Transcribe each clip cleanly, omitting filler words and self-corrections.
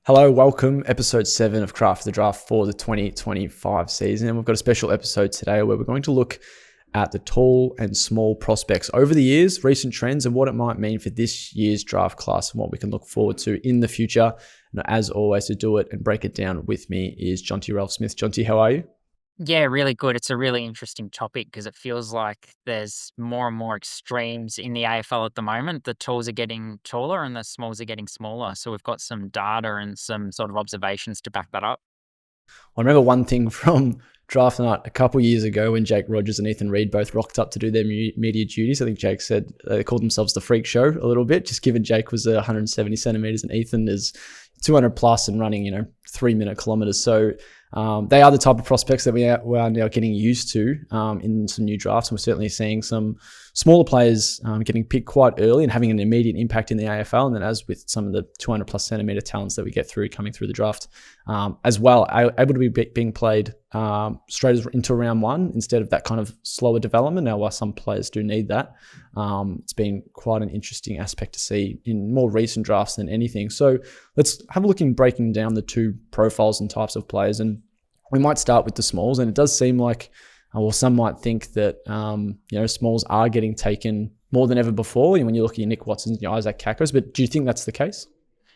Hello, welcome. Episode 7 of Craft the Draft for the 2025 season. And we've got a special episode today where we're going to look at the tall and small prospects over the years, recent trends, and what it might mean for this year's draft class and what we can look forward to in the future. And as always, to do it and break it down with me is Jonty Ralph Smith. Jonty, how are you? Yeah, really good. It's a really interesting topic because it feels like there's more and more extremes in the AFL at the moment. The talls are getting taller and the smalls are getting smaller. So we've got some data and some sort of observations to back that up. I remember one thing from draft night a couple years ago when Jake Rogers and Ethan Reid both rocked up to do their media duties. I think Jake said they called themselves the freak show a little bit, just given Jake was 170 centimeters and Ethan is 200 plus and running, 3-minute kilometers. So they are the type of prospects that we are now getting used to in some new drafts. And we're certainly seeing some smaller players getting picked quite early and having an immediate impact in the AFL. And then as with some of the 200 plus centimeter talents that we get through coming through the draft as well, able to be being played straight into round one instead of that kind of slower development. Now, while some players do need that, it's been quite an interesting aspect to see in more recent drafts than anything. So let's have a look in breaking down the two profiles and types of players. And we might start with the smalls. And it does seem like, well, some might think that, smalls are getting taken more than ever before. And when you look at your Nick Watsons and your Isaac Kakos, but do you think that's the case?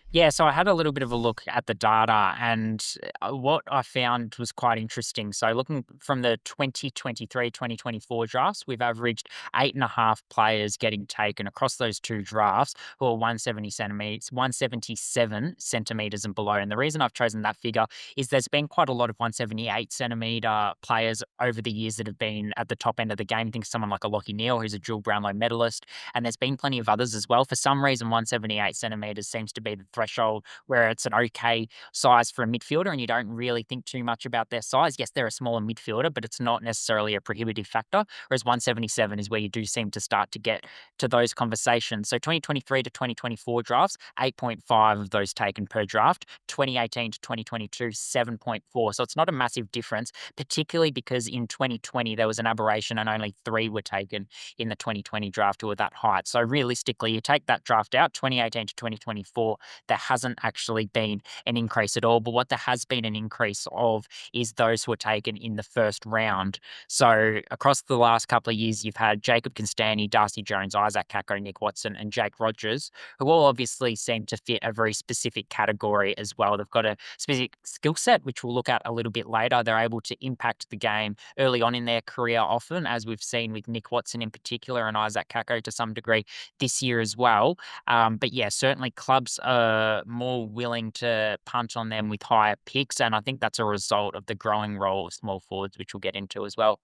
Yeah, so I had a little bit of a look at the data, and what I found was quite interesting. So looking from the 2023-2024 drafts, we've averaged 8.5 players getting taken across those two drafts who are 177 centimeters and below. And the reason I've chosen that figure is there's been quite a lot of 178 centimeter players over the years that have been at the top end of the game. Think of someone like a Lockie Neal, who's a dual Brownlow medalist, and there's been plenty of others as well. For some reason, 178 centimeters seems to be the threshold where it's an okay size for a midfielder and you don't really think too much about their size. Yes, they're a smaller midfielder, but it's not necessarily a prohibitive factor. Whereas 177 is where you do seem to start to get to those conversations. So 2023 to 2024 drafts, 8.5 of those taken per draft. 2018 to 2022, 7.4. So it's not a massive difference, particularly because in 2020 there was an aberration and only 3 were taken in the 2020 draft who were that height. So realistically, you take that draft out, 2018 to 2024, there hasn't actually been an increase at all. But what there has been an increase of is those who were taken in the first round. So across the last couple of years, you've had Jacob Constanti, Darcy Jones, Isaac Kako, Nick Watson, and Jake Rogers, who all obviously seem to fit a very specific category as well. They've got a specific skill set, which we'll look at a little bit later. They're able to impact the game early on in their career often, as we've seen with Nick Watson in particular and Isaac Kako to some degree this year as well. But yeah, certainly clubs are more willing to punt on them with higher picks. And I think that's a result of the growing role of small forwards, which we'll get into as well.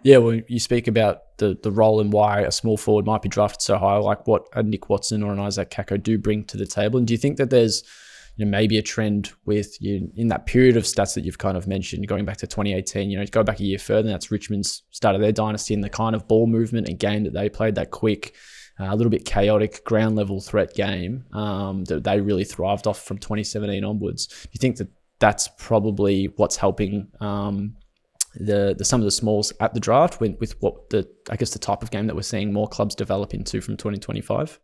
Yeah, well, you speak about the role and why a small forward might be drafted so high, like what a Nick Watson or an Isaac Kako do bring to the table. And do you think that there's maybe a trend with you in that period of stats that you've kind of mentioned, going back to 2018, go back a year further, that's Richmond's started their dynasty and the kind of ball movement and game that they played, that quick, a little bit chaotic ground level threat game that they really thrived off from 2017 onwards. Do you think that that's probably what's helping the some of the smalls at the draft with what the type of game that we're seeing more clubs develop into from 2025?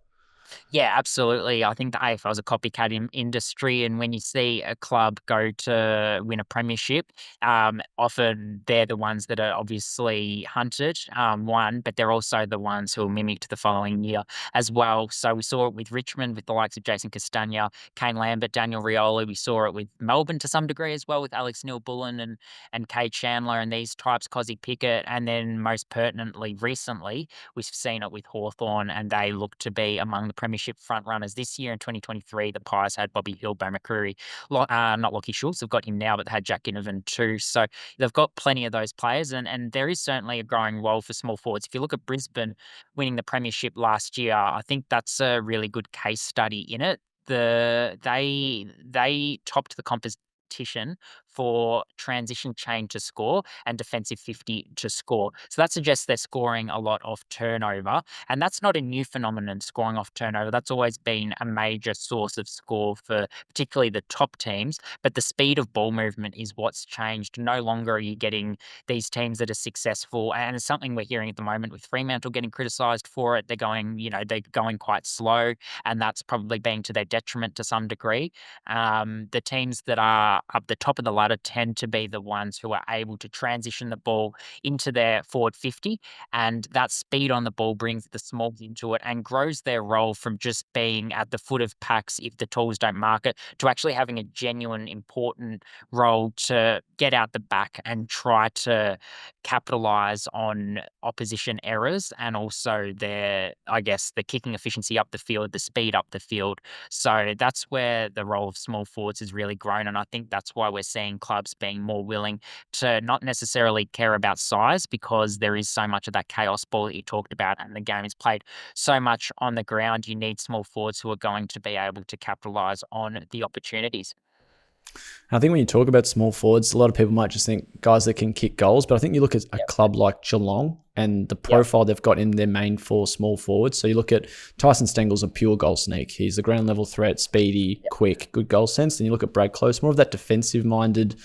Yeah, absolutely. I think the AFL is a copycat industry, and when you see a club go to win a premiership, often they're the ones that are obviously hunted, one, but they're also the ones who are mimicked the following year as well. So we saw it with Richmond with the likes of Jason Castagna, Kane Lambert, Daniel Rioli. We saw it with Melbourne to some degree as well with Alex Neil-Bullen and Kade Chandler and these types, Cozzy Pickett, and then most pertinently recently, we've seen it with Hawthorn, and they look to be among the premiership front runners this year. In 2023, the Pies had Bobby Hill, Bo McCreary, not Lockie Schultz. They've got him now, but they had Jack Ginnivan too. So they've got plenty of those players, and there is certainly a growing role for small forwards. If you look at Brisbane winning the premiership last year, I think that's a really good case study in it. They topped the competition for transition chain to score and defensive 50 to score. So that suggests they're scoring a lot off turnover. And that's not a new phenomenon, scoring off turnover. That's always been a major source of score for particularly the top teams. But the speed of ball movement is what's changed. No longer are you getting these teams that are successful. And it's something we're hearing at the moment with Fremantle getting criticised for it. They're going quite slow, and that's probably being to their detriment to some degree. The teams that are up the top of the ladder tend to be the ones who are able to transition the ball into their forward 50, and that speed on the ball brings the smalls into it and grows their role from just being at the foot of packs if the talls don't mark it to actually having a genuine important role to get out the back and try to capitalize on opposition errors and also the kicking efficiency up the field, the speed up the field. So that's where the role of small forwards has really grown. And I think that's why we're seeing clubs being more willing to not necessarily care about size, because there is so much of that chaos ball that you talked about, and the game is played so much on the ground. You need small forwards who are going to be able to capitalize on the opportunities. I think when you talk about small forwards, a lot of people might just think guys that can kick goals, but I think you look at a club like Geelong and the profile they've got in their main four small forwards. So you look at Tyson Stengel's a pure goal sneak. He's a ground level threat, speedy, quick, good goal sense. Then you look at Brad Close, more of that defensive minded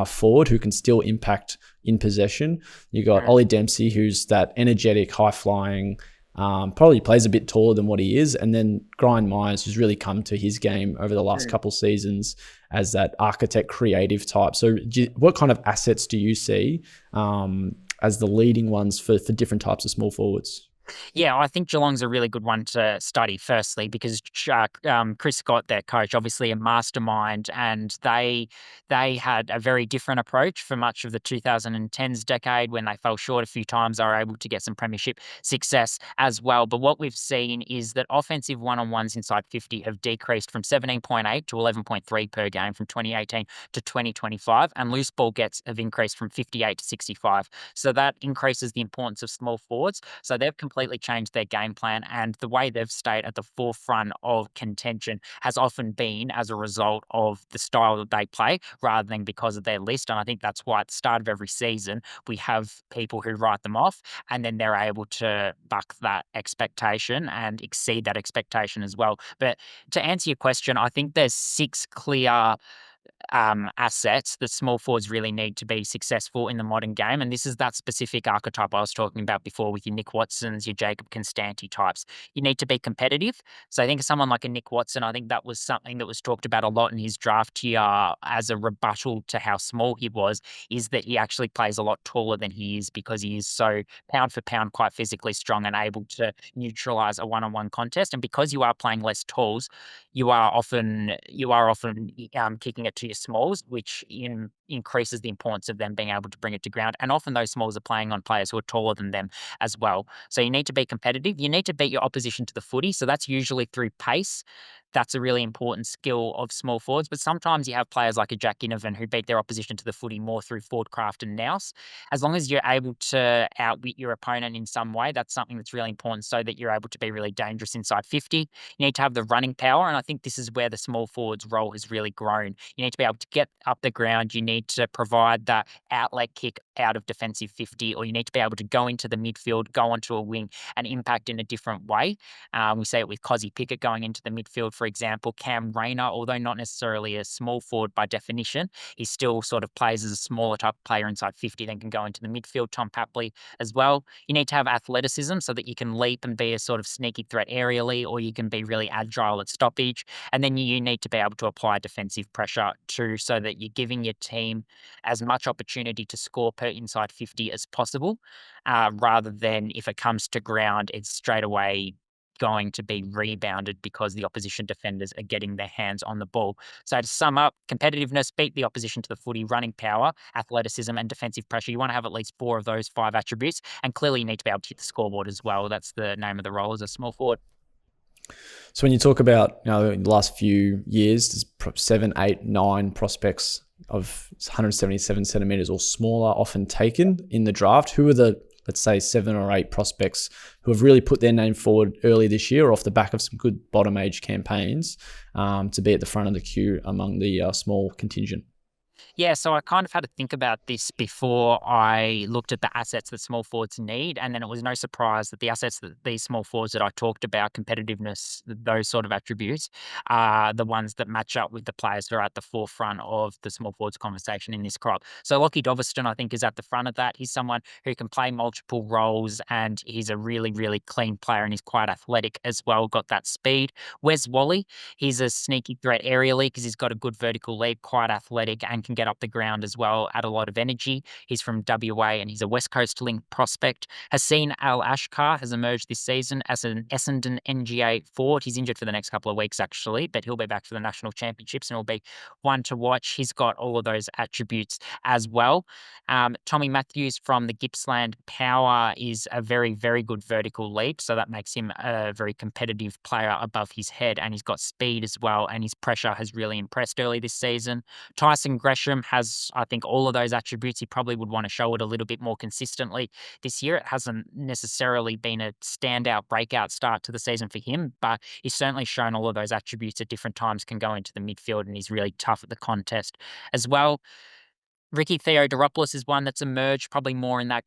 forward who can still impact in possession. You got Ollie Dempsey, who's that energetic, high flying, probably plays a bit taller than what he is. And then Brian Myers, who's really come to his game over the last couple seasons as that architect creative type. So what kind of assets do you see as the leading ones for different types of small forwards? Yeah, I think Geelong's a really good one to study, firstly, because Chris Scott, their coach, obviously a mastermind, and they had a very different approach for much of the 2010s decade. When they fell short a few times, they were able to get some premiership success as well. But what we've seen is that offensive one-on-ones inside 50 have decreased from 17.8 to 11.3 per game from 2018 to 2025, and loose ball gets have increased from 58 to 65. So that increases the importance of small forwards. So they've completely changed their game plan, and the way they've stayed at the forefront of contention has often been as a result of the style that they play rather than because of their list. And I think that's why at the start of every season we have people who write them off, and then they're able to buck that expectation and exceed that expectation as well. But to answer your question, I think there's 6 clear assets that small forwards really need to be successful in the modern game. And this is that specific archetype I was talking about before with your Nick Watsons, your Jacob Constanti types. You need to be competitive. So I think someone like a Nick Watson, I think that was something that was talked about a lot in his draft year as a rebuttal to how small he was, is that he actually plays a lot taller than he is because he is so pound for pound quite physically strong and able to neutralize a one-on-one contest. And because you are playing less talls, you are often kicking it to your smalls, which increases the importance of them being able to bring it to ground. And often those smalls are playing on players who are taller than them as well. So you need to be competitive. You need to beat your opposition to the footy. So that's usually through pace. That's a really important skill of small forwards. But sometimes you have players like a Jack Ginnivan who beat their opposition to the footy more through forward craft and nous. As long as you're able to outwit your opponent in some way, that's something that's really important so that you're able to be really dangerous inside 50. You need to have the running power. And I think this is where the small forward's role has really grown. You need to be able to get up the ground. You need to provide that outlet kick out of defensive 50, or you need to be able to go into the midfield, go onto a wing and impact in a different way. We see it with Cozzy Pickett going into the midfield, for example. Cam Rayner, although not necessarily a small forward by definition, he still sort of plays as a smaller type of player inside 50, then can go into the midfield. Tom Papley as well. You need to have athleticism so that you can leap and be a sort of sneaky threat aerially, or you can be really agile at stoppage. And then you need to be able to apply defensive pressure too, so that you're giving your team as much opportunity to score per inside 50 as possible, rather than if it comes to ground, it's straight away going to be rebounded because the opposition defenders are getting their hands on the ball. So to sum up, competitiveness, beat the opposition to the footy, running power, athleticism and defensive pressure. You want to have at least 4 of those 5 attributes, and clearly you need to be able to hit the scoreboard as well. That's the name of the role as a small forward. So when you talk about in the last few years, there's 7, 8, 9 prospects of 177 centimeters or smaller often taken in the draft. Who are the, let's say, 7 or 8 prospects who have really put their name forward early this year off the back of some good bottom age campaigns to be at the front of the queue among the small contingent? Yeah, so I kind of had to think about this before I looked at the assets that small forwards need. And then it was no surprise that the assets that these small forwards that I talked about, competitiveness, those sort of attributes, are the ones that match up with the players who are at the forefront of the small forwards conversation in this crop. So Lockie Doverston, I think, is at the front of that. He's someone who can play multiple roles and he's a really, really clean player and he's quite athletic as well, got that speed. Wes Wally, he's a sneaky threat aerially because he's got a good vertical leap, quite athletic, and can get up the ground as well, add a lot of energy. He's from WA and he's a West Coast link prospect. Haseen Al Ashkar has emerged this season as an Essendon NGA forward. He's injured for the next couple of weeks, actually, but he'll be back for the national championships and will be one to watch. He's got all of those attributes as well. Tommy Matthews from the Gippsland Power is a very, very good vertical leap, so that makes him a very competitive player above his head, and he's got speed as well, and his pressure has really impressed early this season. Tyson Gresham has, I think, all of those attributes. He probably would want to show it a little bit more consistently this year. It hasn't necessarily been a standout breakout start to the season for him, but he's certainly shown all of those attributes at different times, can go into the midfield, and he's really tough at the contest as well. Ricky Theodoropoulos is one that's emerged probably more in that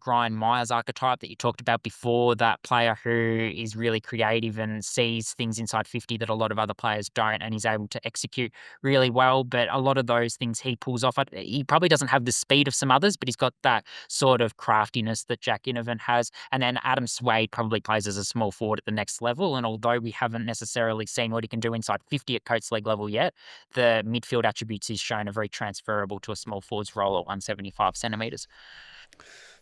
Brian Myers archetype that you talked about before, that player who is really creative and sees things inside 50 that a lot of other players don't, and he's able to execute really well. But a lot of those things he pulls off. He probably doesn't have the speed of some others, but he's got that sort of craftiness that Jack Inovan has. And then Adam Swade probably plays as a small forward at the next level. And although we haven't necessarily seen what he can do inside 50 at Coates League level yet, the midfield attributes he's shown are very transferable to a small forward's role at 175 centimetres.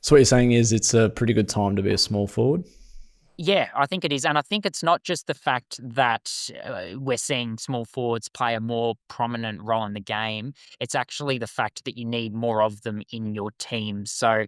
So what you're saying is it's a pretty good time to be a small forward? Yeah, I think it is. And I think it's not just the fact that we're seeing small forwards play a more prominent role in the game. It's actually the fact that you need more of them in your team. So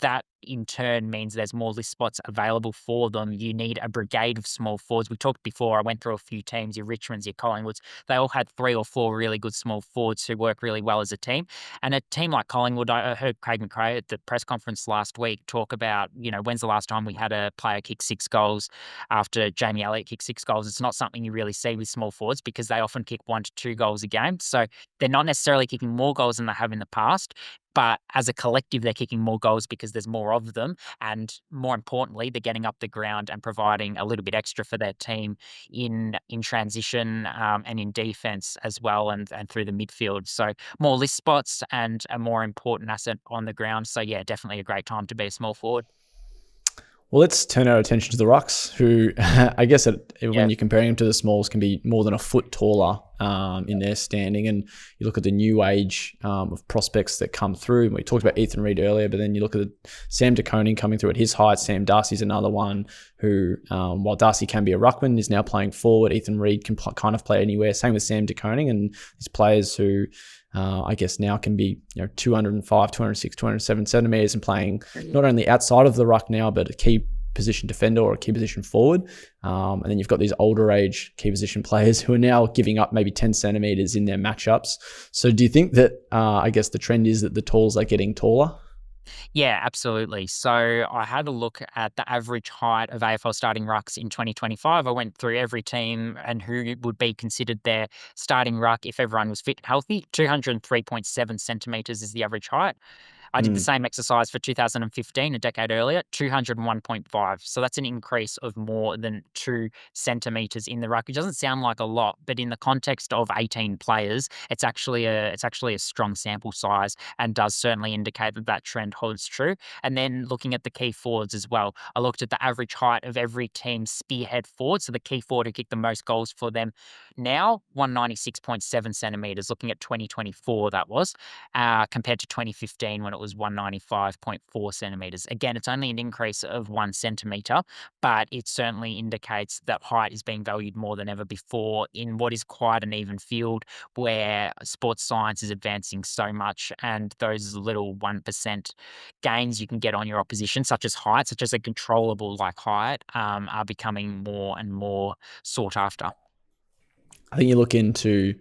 that in turn means there's more list spots available for them. You need a brigade of small forwards. We talked before, I went through a few teams, your Richmonds, your Collingwoods. They all had 3 or 4 really good small forwards who work really well as a team. And a team like Collingwood, I heard Craig McRae at the press conference last week talk about, when's the last time we had a player kick 6 goals after Jamie Elliott kicked 6 goals. It's not something you really see with small forwards because they often kick 1 to 2 goals a game. So they're not necessarily kicking more goals than they have in the past. But as a collective, they're kicking more goals because there's more of them. And more importantly, they're getting up the ground and providing a little bit extra for their team in transition and in defense as well, and through the midfield. So more list spots and a more important asset on the ground. So yeah, definitely a great time to be a small forward. Well, let's turn our attention to the rucks, who I guess when you're comparing them to the smalls can be more than a foot taller in their standing. And you look at the new age of prospects that come through. We talked about Ethan Reid earlier, but then you look at Sam De Koning coming through at his height. Sam Darcy's another one who, while Darcy can be a ruckman, is now playing forward. Ethan Reid can kind of play anywhere. Same with Sam De Koning, and these players who I guess now can be 205, 206, 207 centimeters and playing not only outside of the ruck now, but a key position defender or a key position forward. And then you've got these older age key position players who are now giving up maybe 10 centimeters in their matchups. So do you think that, I guess the trend is that the talls are getting taller? Yeah, absolutely. So I had a look at the average height of AFL starting rucks in 2025. I went through every team and who would be considered their starting ruck if everyone was fit and healthy. 203.7 centimetres is the average height. I did the same exercise for 2015, a decade earlier, 201.5. So that's an increase of more than 2 centimeters in the ruck. It doesn't sound like a lot, but in the context of 18 players, it's actually a strong sample size and does certainly indicate that trend holds true. And then looking at the key forwards as well, I looked at the average height of every team's spearhead forward. So the key forward who kicked the most goals for them now, 196.7 centimeters, looking at 2024 that was, compared to 2015 when it was 195.4 centimeters. Again, it's only an increase of 1 centimeter, but it certainly indicates that height is being valued more than ever before in what is quite an even field where sports science is advancing so much, and those little 1% gains you can get on your opposition, such as height, such as a controllable like height, are becoming more and more sought after. I think you look into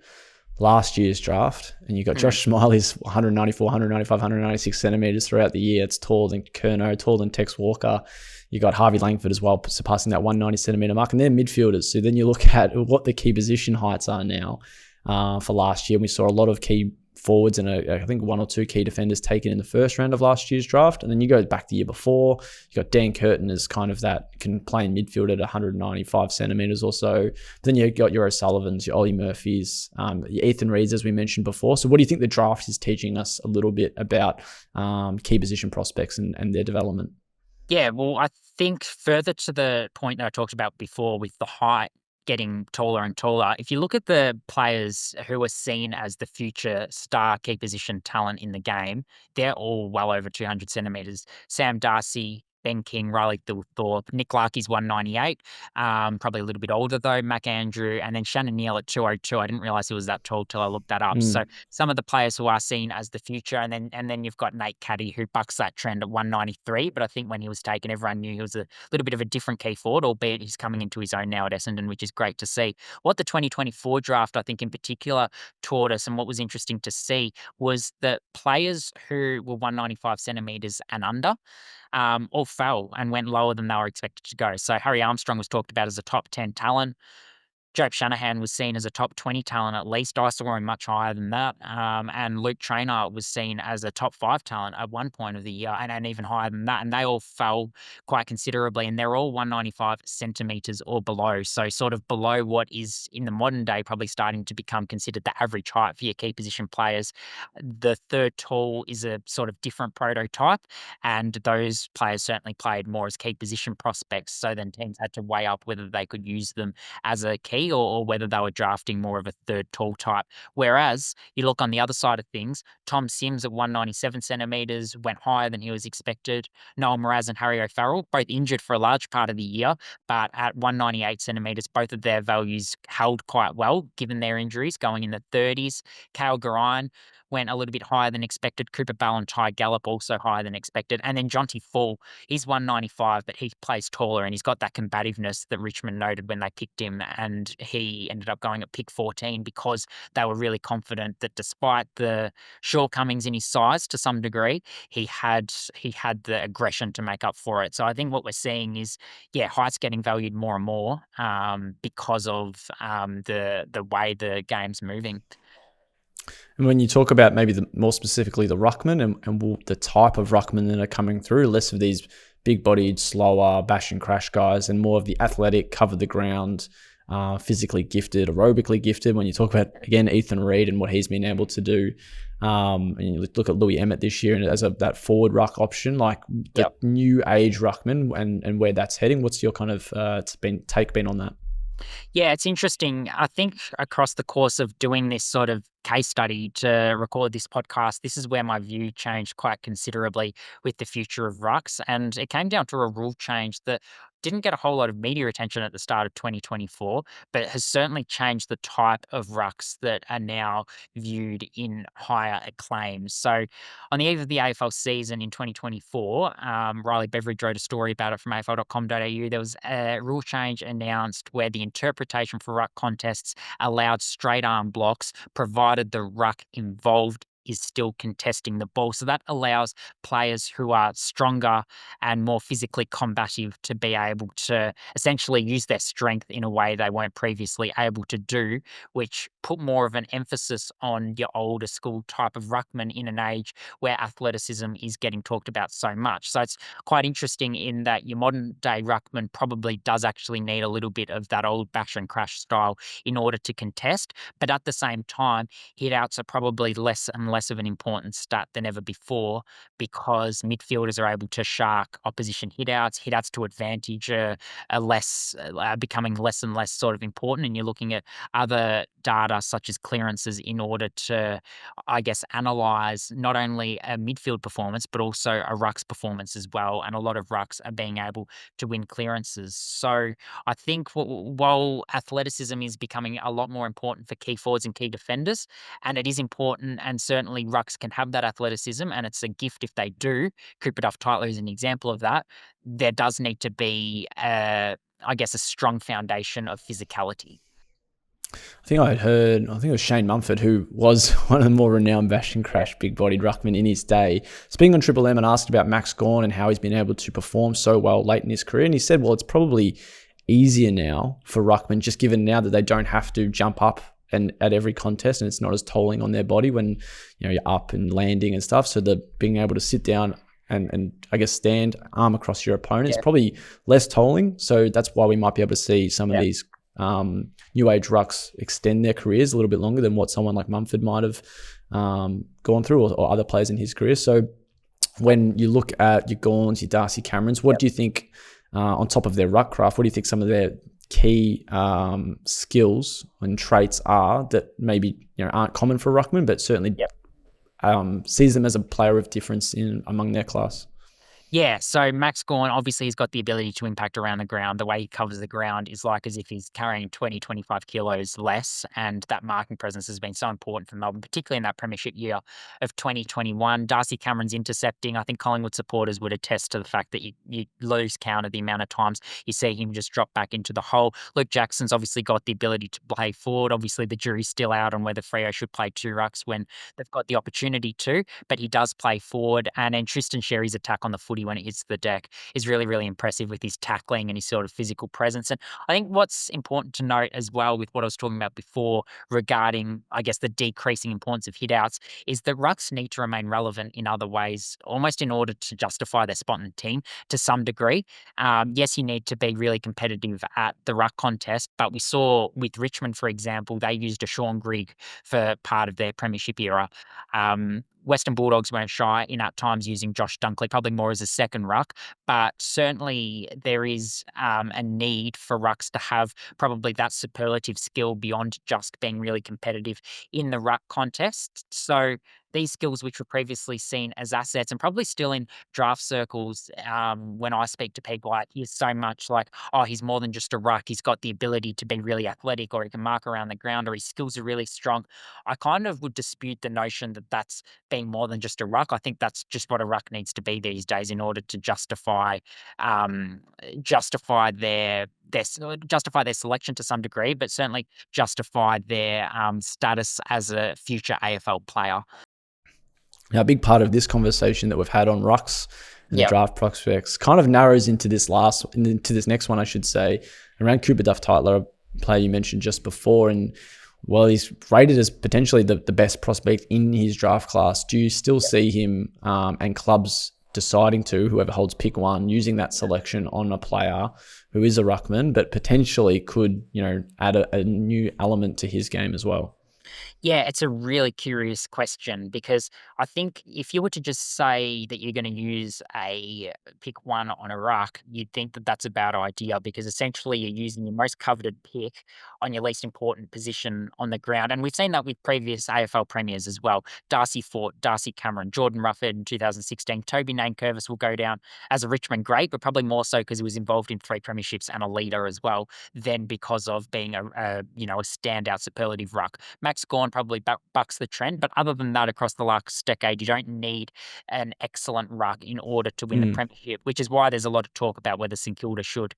last year's draft and you got Josh Smiley's 194, 195, 196 centimeters throughout the year. It's taller than Curnow, taller than Tex Walker. You got Harvey Langford as well, surpassing that 190 centimeter mark, and they're midfielders. So then you look at what the key position heights are now for last year. We saw a lot of key forwards and I think 1 or 2 key defenders taken in the first round of last year's draft. And then you go back the year before, you got Dan Curtin as kind of that, can play in midfield at 195 centimeters or so. Then you got your O'Sullivans, your Ollie Murphys, your Ethan Reeds, as we mentioned before. So what do you think the draft is teaching us a little bit about key position prospects and their development? Yeah, well, I think further to the point that I talked about before with the height getting taller and taller, if you look at the players who are seen as the future star key position talent in the game, they're all well over 200 centimeters. Sam Darcy, Ben King, Riley Thorpe, Nick Larkey's 198, probably a little bit older though, Mac Andrew, and then Shannon Neal at 202. I didn't realize he was that tall till I looked that up. So some of the players who are seen as the future, and then you've got Nate Caddy who bucks that trend at 193. But I think when he was taken, everyone knew he was a little bit of a different key forward, albeit he's coming into his own now at Essendon, which is great to see. What the 2024 draft, I think in particular, taught us, and what was interesting to see, was that players who were 195 centimeters and under all fell and went lower than they were expected to go. So Harry Armstrong was talked about as a top 10 talent. Joe Shanahan was seen as a top 20 talent at least. I saw him much higher than that. And Luke Traynor was seen as a top 5 talent at one point of the year and even higher than that. And they all fell quite considerably. And they're all 195 centimetres or below. So sort of below what is in the modern day probably starting to become considered the average height for your key position players. The third tall is a sort of different prototype. And those players certainly played more as key position prospects. So then teams had to weigh up whether they could use them as a key or whether they were drafting more of a third tall type. Whereas you look on the other side of things, Tom Sims at 197 centimetres went higher than he was expected. Noel Mraz and Harry O'Farrell, both injured for a large part of the year, but at 198 centimetres, both of their values held quite well given their injuries, going in the 30s. Cale Garine went a little bit higher than expected. Cooper Bell and Ty Gallup also higher than expected. And then Jonty Fall, he's 195, but he plays taller and he's got that combativeness that Richmond noted when they picked him. And he ended up going at pick 14 because they were really confident that despite the shortcomings in his size to some degree, he had the aggression to make up for it. So I think what we're seeing is, height's getting valued more and more because of the way the game's moving. And when you talk about maybe more specifically the ruckman and the type of ruckman that are coming through, less of these big-bodied, slower, bash and crash guys, and more of the athletic, cover the ground, physically gifted, aerobically gifted. When you talk about, again, Ethan Reed and what he's been able to do, and you look at Louis Emmett this year and as that forward ruck option, like the new age ruckman and where that's heading. What's your kind of take been on that? Yeah, it's interesting. I think across the course of doing this sort of case study to record this podcast, this is where my view changed quite considerably with the future of rucks. And it came down to a rule change that didn't get a whole lot of media attention at the start of 2024, but it has certainly changed the type of rucks that are now viewed in higher acclaim. So on the eve of the AFL season in 2024, Riley Beveridge wrote a story about it from afl.com.au. There was a rule change announced where the interpretation for ruck contests allowed straight arm blocks, provided the ruck involved is still contesting the ball. So that allows players who are stronger and more physically combative to be able to essentially use their strength in a way they weren't previously able to do, which put more of an emphasis on your older school type of ruckman in an age where athleticism is getting talked about so much. So it's quite interesting in that your modern day ruckman probably does actually need a little bit of that old bash and crash style in order to contest. But at the same time, hit outs are probably less and less of an important stat than ever before because midfielders are able to shark opposition hitouts to advantage are becoming less and less sort of important, and you're looking at other data such as clearances in order to, I guess, analyse not only a midfield performance but also a ruck's performance as well, and a lot of rucks are being able to win clearances. So I think while athleticism is becoming a lot more important for key forwards and key defenders, and it is important, and certainly rucks can have that athleticism, and it's a gift if they do. Cooper Duff-Tyler is an example of that. There does need to be, a strong foundation of physicality. I think it was Shane Mumford, who was one of the more renowned bash and crash big-bodied ruckmen in his day, speaking on Triple M and asked about Max Gawn and how he's been able to perform so well late in his career. And he said, well, it's probably easier now for ruckmen, just given now that they don't have to jump up and at every contest, and it's not as tolling on their body when you're up and landing and stuff. So the being able to sit down and I guess stand arm across your opponent is probably less tolling. So that's why we might be able to see some of these new age rucks extend their careers a little bit longer than what someone like Mumford might have gone through, or other players in his career. So when you look at your Gawns, your Darcy Camerons, what do you think, on top of their ruck craft, what do you think some of their key skills and traits are that maybe aren't common for ruckman, but certainly sees them as a player of difference among their class? Yeah, so Max Gawn, obviously he's got the ability to impact around the ground. The way he covers the ground is like as if he's carrying 20, 25 kilos less, and that marking presence has been so important for Melbourne, particularly in that premiership year of 2021. Darcy Cameron's intercepting. I think Collingwood supporters would attest to the fact that you lose count of the amount of times you see him just drop back into the hole. Luke Jackson's obviously got the ability to play forward. Obviously, the jury's still out on whether Freo should play two rucks when they've got the opportunity to, but he does play forward. And then Tristan Sherry's attack on the footy when it hits the deck is really, really impressive with his tackling and his sort of physical presence. And I think what's important to note as well with what I was talking about before regarding, I guess, the decreasing importance of hitouts is that rucks need to remain relevant in other ways, almost in order to justify their spot in the team to some degree. Yes, you need to be really competitive at the ruck contest, but we saw with Richmond, for example, they used a Sean Grigg for part of their premiership era. Western Bulldogs weren't shy in at times using Josh Dunkley, probably more as a second ruck, but certainly there is a need for rucks to have probably that superlative skill beyond just being really competitive in the ruck contest. So these skills, which were previously seen as assets and probably still in draft circles, when I speak to people, like he's so much like, oh, he's more than just a ruck. He's got the ability to be really athletic, or he can mark around the ground, or his skills are really strong. I kind of would dispute the notion that that's being more than just a ruck. I think that's just what a ruck needs to be these days in order to justify justify their justify their selection to some degree, but certainly justify their status as a future AFL player. Now, a big part of this conversation that we've had on rucks and the draft prospects kind of narrows into this next one, I should say, around Cooper Duff-Tytler, a player you mentioned just before. And well, he's rated as potentially the best prospect in his draft class. Do you still see him and clubs deciding to, whoever holds pick one, using that selection on a player who is a ruckman, but potentially could, add a new element to his game as well? Yeah, it's a really curious question because I think if you were to just say that you're going to use a pick one on a ruck, you'd think that that's a bad idea because essentially you're using your most coveted pick on your least important position on the ground. And we've seen that with previous AFL premiers as well. Darcy Fort, Darcy Cameron, Jordan Rufford in 2016. Toby Nankervis will go down as a Richmond great, but probably more so because he was involved in 3 premierships and a leader as well than because of being a standout superlative ruck. Max Gawn probably bucks the trend, but other than that, across the last decade, you don't need an excellent ruck in order to win the premiership, which is why there's a lot of talk about whether St Kilda should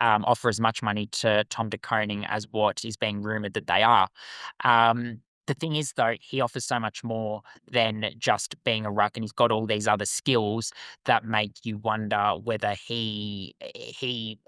offer as much money to Tom de Koning as what is being rumoured that they are. The thing is, though, he offers so much more than just being a ruck, and he's got all these other skills that make you wonder whether he,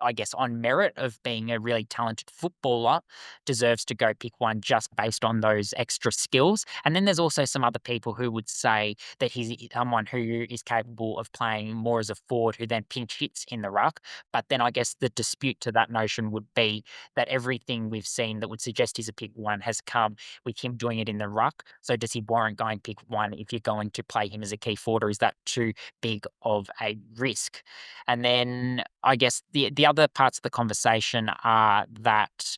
I guess, on merit of being a really talented footballer, deserves to go pick one just based on those extra skills. And then there's also some other people who would say that he's someone who is capable of playing more as a forward who then pinch hits in the ruck. But then I guess the dispute to that notion would be that everything we've seen that would suggest he's a pick one has come with him doing it in the ruck. So does he warrant going pick one if you're going to play him as a key forward, or is that too big of a risk? And then I guess the other parts of the conversation are that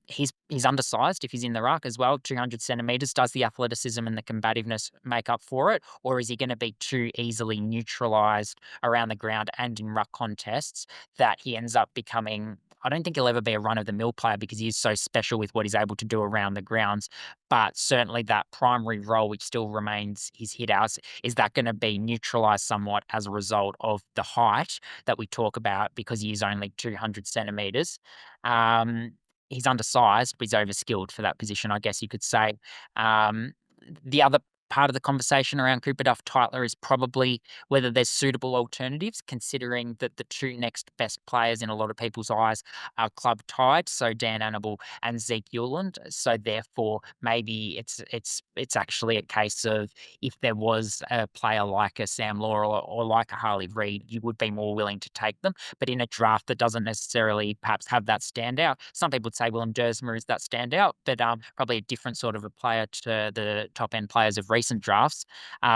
he's undersized if he's in the ruck as well, 200 centimeters. Does the athleticism and the combativeness make up for it? Or is he going to be too easily neutralized around the ground and in ruck contests that he ends up becoming, I don't think he'll ever be a run-of-the-mill player because he is so special with what he's able to do around the grounds. But certainly that primary role, which still remains his hit-outs, is that going to be neutralized somewhat as a result of the height that we talk about because he is only 200 centimeters? He's undersized, but he's overskilled for that position, I guess you could say. The other part of the conversation around Cooper Duff Tytler is probably whether there's suitable alternatives, considering that the two next best players in a lot of people's eyes are club tied, so Dan Annable and Zeke Euland. So therefore, maybe it's actually a case of if there was a player like a Sam Law or like a Harley Reid, you would be more willing to take them. But in a draft that doesn't necessarily perhaps have that standout, some people would say Willem Dersma is that standout, but probably a different sort of a player to the top end players of recent drafts.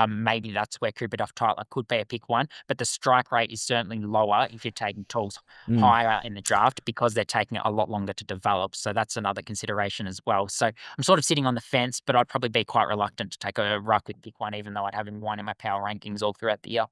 Maybe that's where Cooper Duff Tytler could be a pick one, but the strike rate is certainly lower if you're taking tools higher in the draft because they're taking it a lot longer to develop. So that's another consideration as well. So I'm sort of sitting on the fence, but I'd probably be quite reluctant to take a ruck with pick one, even though I'd have him one in my power rankings all throughout the year.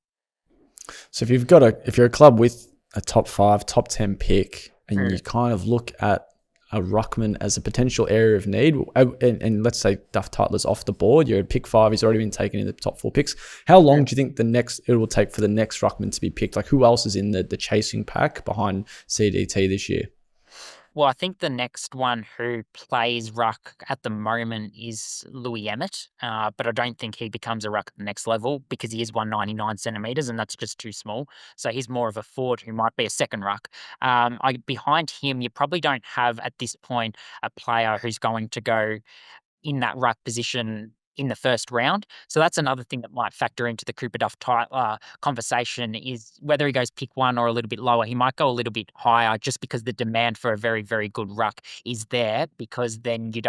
So if you're a club with a top 5, top 10 pick, and you kind of look at a ruckman as a potential area of need, and let's say Duff Tytler's off the board, you're at pick 5, he's already been taken in the top 4 picks. How long do you think it will take for the next ruckman to be picked? Like, who else is in the chasing pack behind CDT this year? Well, I think the next one who plays ruck at the moment is Louis Emmett, but I don't think he becomes a ruck at the next level because he is 199 centimetres and that's just too small. So he's more of a forward who might be a second ruck. Behind him, you probably don't have at this point a player who's going to go in that ruck position in the first round. So that's another thing that might factor into the Cooper Duff Tytler conversation is whether he goes pick one or a little bit lower. He might go a little bit higher just because the demand for a very, very good ruck is there, because then you're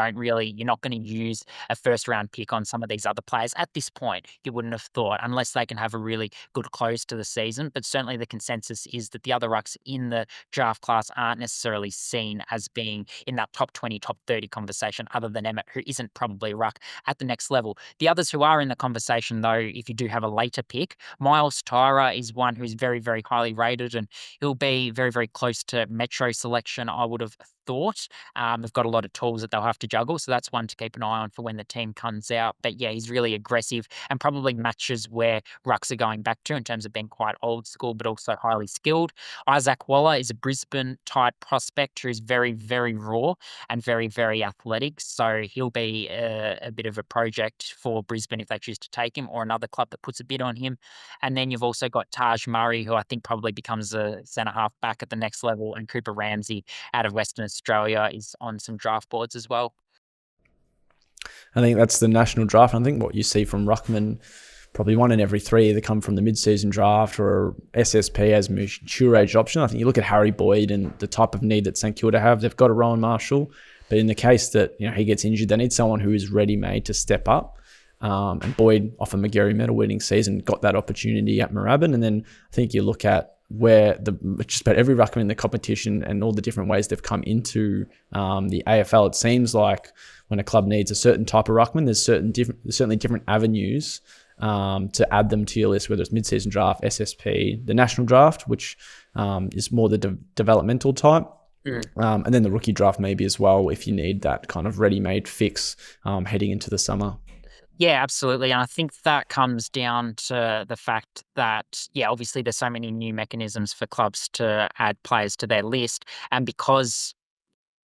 not going to use a first round pick on some of these other players at this point. You wouldn't have thought, unless they can have a really good close to the season. But certainly the consensus is that the other rucks in the draft class aren't necessarily seen as being in that top 20, top 30 conversation, other than Emmett, who isn't probably a ruck at the next level. The others who are in the conversation, though, if you do have a later pick, Miles Tyra is one who's very, very highly rated, and he'll be very, very close to Metro selection, I would have thought. They've got a lot of tools that they'll have to juggle, so that's one to keep an eye on for when the team comes out. But yeah, he's really aggressive and probably matches where rucks are going back to in terms of being quite old school, but also highly skilled. Isaac Waller is a Brisbane-type prospect who's very, very raw and very, very athletic. So he'll be a bit of a project for Brisbane if they choose to take him, or another club that puts a bid on him. And then you've also got Taj Murray, who I think probably becomes a centre half back at the next level, and Cooper Ramsey out of Western Australia is on some draft boards as well. I think that's the national draft. I think what you see from ruckman, probably 1 in every 3 either come from the mid-season draft or SSP as mature age option. I think you look at Harry Boyd and the type of need that St Kilda have. They've got a Rowan Marshall, but in the case that he gets injured, they need someone who is ready-made to step up. And Boyd, off a Magarey medal winning season, got that opportunity at Moorabbin. And then I think you look at where just about every ruckman in the competition and all the different ways they've come into the AFL, it seems like when a club needs a certain type of ruckman, there's certainly different avenues to add them to your list, whether it's mid-season draft, SSP, the national draft, which is more the developmental type. And then the rookie draft maybe as well, if you need that kind of ready-made fix heading into the summer. Yeah, absolutely. And I think that comes down to the fact that, obviously there's so many new mechanisms for clubs to add players to their list. And because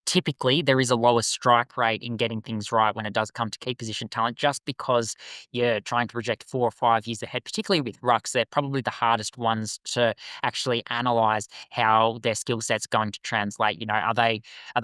typically there is a lower strike rate in getting things right when it does come to key position talent, just because you're trying to project 4 or 5 years ahead, particularly with rucks. They're probably the hardest ones to actually analyze how their skill set's going to translate. Are they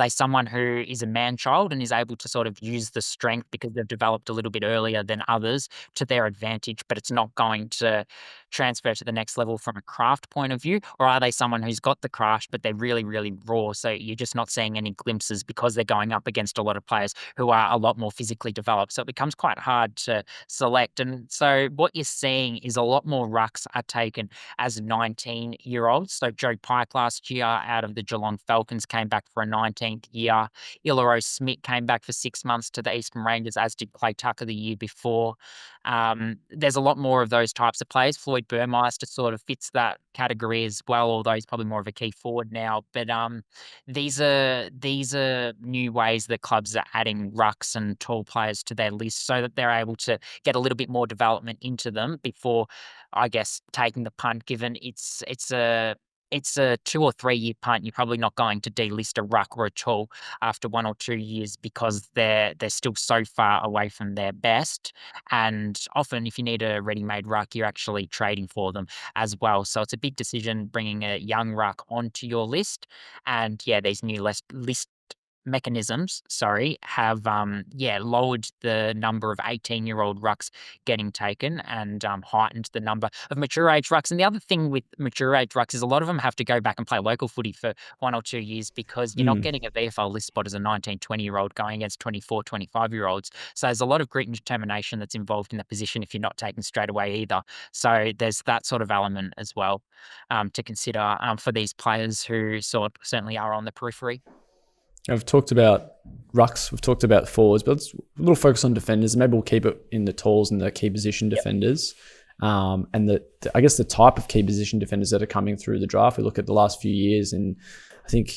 someone who is a man child and is able to sort of use the strength because they've developed a little bit earlier than others to their advantage, but it's not going to transfer to the next level from a craft point of view? Or are they someone who's got the craft, but they're really, really raw, so you're just not seeing any glimpses because they're going up against a lot of players who are a lot more physically developed? So it becomes quite hard to select. And so what you're seeing is a lot more rucks are taken as 19-year-olds. So Joe Pike last year out of the Geelong Falcons came back for a 19th year. Ilaro Smith came back for 6 months to the Eastern Rangers, as did Clay Tucker the year before. There's a lot more of those types of players. Floyd Burmeister sort of fits that category as well, although he's probably more of a key forward now. But these are new ways that clubs are adding rucks and tall players to their list so that they're able to get a little bit more development into them before, I guess, taking the punt, given it's a it's a 2 or 3 year punt. You're probably not going to delist a ruck or a tall after 1 or 2 years because they're still so far away from their best. And often, if you need a ready-made ruck, you're actually trading for them as well. So it's a big decision bringing a young ruck onto your list. And yeah, these new list mechanisms, sorry, have lowered the number of 18-year-old rucks getting taken and heightened the number of mature age rucks. And the other thing with mature age rucks is a lot of them have to go back and play local footy for 1 or 2 years because you're not Mm. getting a VFL list spot as a 19, 20-year-old going against 24, 25-year-olds. So there's a lot of grit and determination that's involved in the position if you're not taken straight away either. So there's that sort of element as well to consider for these players who certainly are on the periphery. I've talked about rucks, we've talked about forwards, but let's a little focus on defenders. Maybe we'll keep it in the talls and the key position defenders. And I guess the type of key position defenders that are coming through the draft. We look at the last few years, and I think,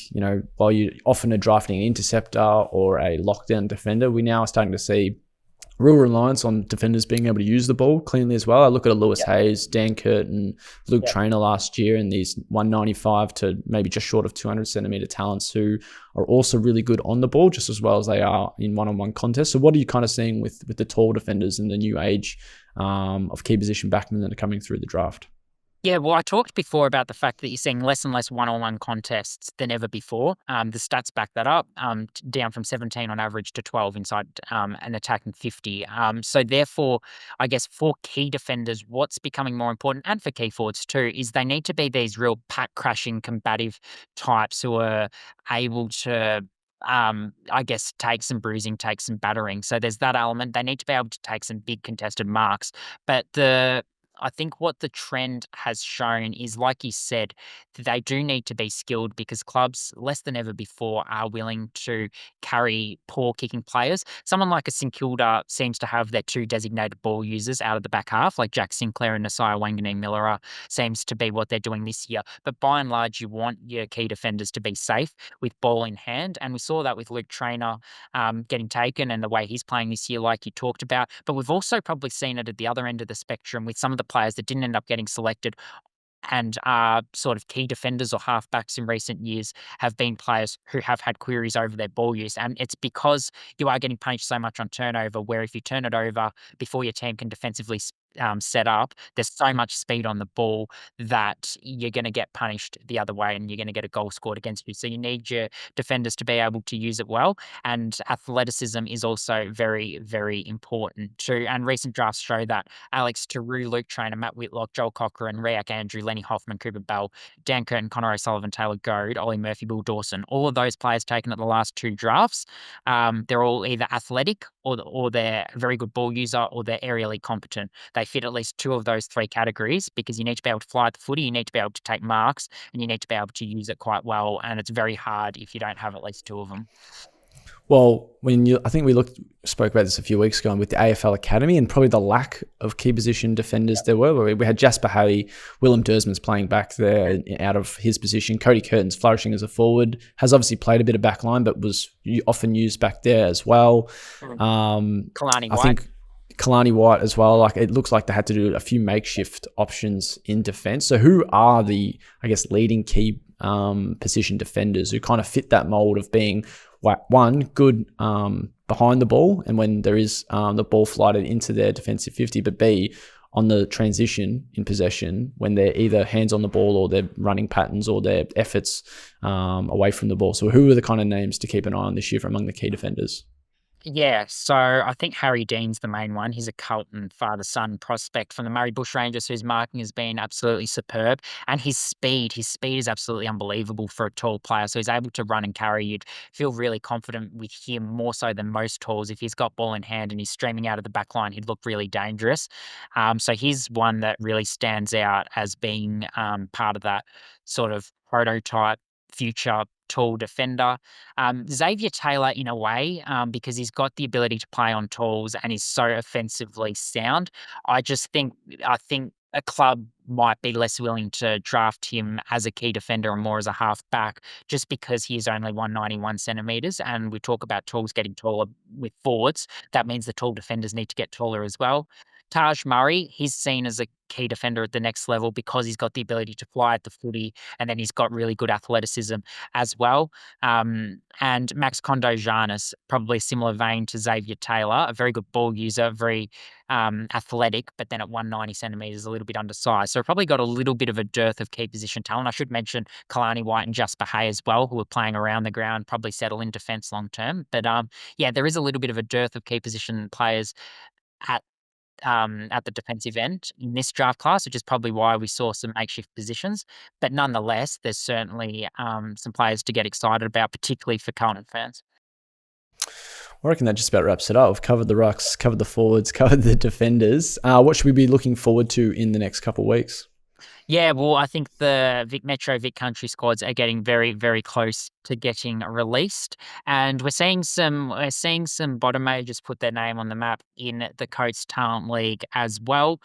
while you often are drafting an interceptor or a lockdown defender, we now are starting to see real reliance on defenders being able to use the ball cleanly as well. I look at a Lewis Hayes, Dan Curtin, Luke Traynor last year, and these 195 to maybe just short of 200 centimeter talents who are also really good on the ball, just as well as they are in one-on-one contests. So what are you kind of seeing with the tall defenders and the new age of key position backmen that are coming through the draft? Yeah, well, I talked before about the fact that you're seeing less and less one-on-one contests than ever before. The stats back that up, down from 17 on average to 12 inside an attacking 50. So therefore, I guess for key defenders, what's becoming more important, and for key forwards too, is they need to be these real pack-crashing, combative types who are able to I guess take some bruising, take some battering. So there's that element. They need to be able to take some big contested marks. But I think what the trend has shown is, like you said, they do need to be skilled because clubs, less than ever before, are willing to carry poor kicking players. Someone like a St Kilda seems to have their two designated ball users out of the back half, like Jack Sinclair and Nasiah Wanganeen-Miller seems to be what they're doing this year. But by and large, you want your key defenders to be safe with ball in hand. And we saw that with Luke Traynor getting taken and the way he's playing this year, like you talked about. But we've also probably seen it at the other end of the spectrum with some of the players that didn't end up getting selected and are sort of key defenders or halfbacks in recent years have been players who have had queries over their ball use. And it's because you are getting punished so much on turnover, where if you turn it over before your team can defensively set up, there's so much speed on the ball that you're going to get punished the other way and you're going to get a goal scored against you. So you need your defenders to be able to use it well. And athleticism is also very, very important too. And recent drafts show that Alex Taru, Luke Traynor, Matt Whitlock, Joel Cochran, Riak Andrew, Lenny Hoffman, Cooper Bell, Dan Curtin, Connor O'Sullivan, Taylor Goad, Ollie Murphy, Will Dawson, all of those players taken at the last two drafts, they're all either athletic or they're a very good ball user or they're aerially competent. They fit at least two of those three categories because you need to be able to fly at the footy, you need to be able to take marks, and you need to be able to use it quite well. And it's very hard if you don't have at least two of them. Well, I think we spoke about this a few weeks ago with the AFL Academy and probably the lack of key position defenders there were. We had Jasper Haley, Willem Dersman's playing back there out of his position. Cody Curtin's flourishing as a forward, has obviously played a bit of backline, but was often used back there as well. Kalani I White. think Kalani White as well. Like, it looks like they had to do a few makeshift options in defense. So who are the, I guess, leading key position defenders who kind of fit that mold of being one, good behind the ball and when there is the ball flighted into their defensive 50, but B, on the transition in possession when they're either hands on the ball or their running patterns or their efforts away from the ball. So who are the kind of names to keep an eye on this year among the key defenders? Yeah, so I think Harry Dean's the main one. He's a Carlton father-son prospect from the Murray Bushrangers whose marking has been absolutely superb. And his speed is absolutely unbelievable for a tall player. So he's able to run and carry. You'd feel really confident with him more so than most talls. If he's got ball in hand and he's streaming out of the back line, he'd look really dangerous. So he's one that really stands out as being part of that sort of prototype future tall defender. Xavier Taylor, in a way, because he's got the ability to play on talls and he's so offensively sound. I think a club might be less willing to draft him as a key defender and more as a half-back just because he is only 191 centimetres. And we talk about talls getting taller with forwards. That means the tall defenders need to get taller as well. Taj Murray, he's seen as a key defender at the next level because he's got the ability to fly at the footy, and then he's got really good athleticism as well. And Max Kondo-Giannis, probably a similar vein to Xavier Taylor, a very good ball user, very athletic, but then at 190 centimeters, a little bit undersized. So probably got a little bit of a dearth of key position talent. I should mention Kalani White and Jasper Hay as well, who are playing around the ground, probably settle in defence long term. But yeah, there is a little bit of a dearth of key position players at the defensive end in this draft class, which is probably why we saw some makeshift positions. But nonetheless, there's certainly some players to get excited about, particularly for Carlton fans. I reckon that just about wraps it up. We've covered the rucks, covered the forwards, covered the defenders. What should we be looking forward to in the next couple of weeks? Yeah, well, I think the Vic Metro, Vic Country squads are getting very, very close to getting released, and we're seeing some bottom majors put their name on the map in the Coates Talent League as well,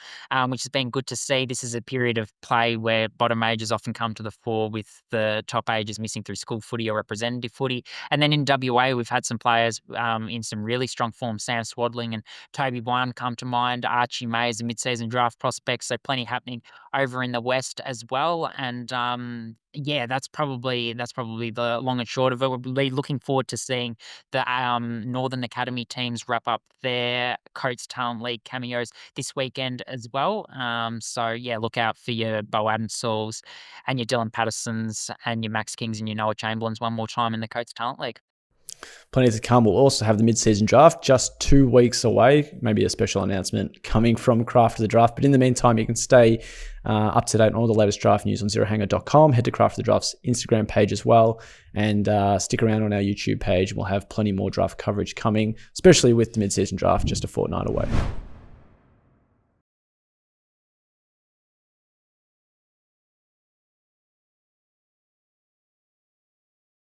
which has been good to see. This is a period of play where bottom majors often come to the fore with the top ages missing through school footy or representative footy, and then in WA we've had some players in some really strong form. Sam Swadling and Toby Wine come to mind. Archie May is a mid-season draft prospect, so plenty happening over in the West as well. And yeah, that's probably the long and short of it. We'll be looking forward to seeing the Northern Academy teams wrap up their Coates Talent League cameos this weekend as well. So yeah, look out for your Bo Adamsals and your Dylan Pattersons and your Max Kings and your Noah Chamberlains one more time in the Coates Talent League. Plenty to come. We'll also have the mid-season draft just 2 weeks away. Maybe a special announcement coming from Craft of the Draft. But in the meantime, you can stay up to date on all the latest draft news on zerohanger.com. Head to Craft of the Draft's Instagram page as well. And stick around on our YouTube page. We'll have plenty more draft coverage coming, especially with the mid-season draft just a fortnight away.